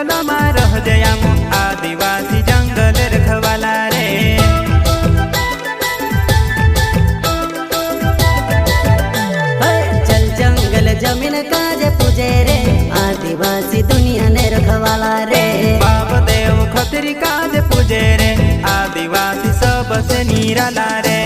जंगल में रह जयाम आदिवासी जंगल रखवाला रे। चल जंगल जमीन काज पूजे रे आदिवासी दुनिया ने रखवाला रे। बाप देव खतरी काज पूजे रे आदिवासी सबसे निराला रे।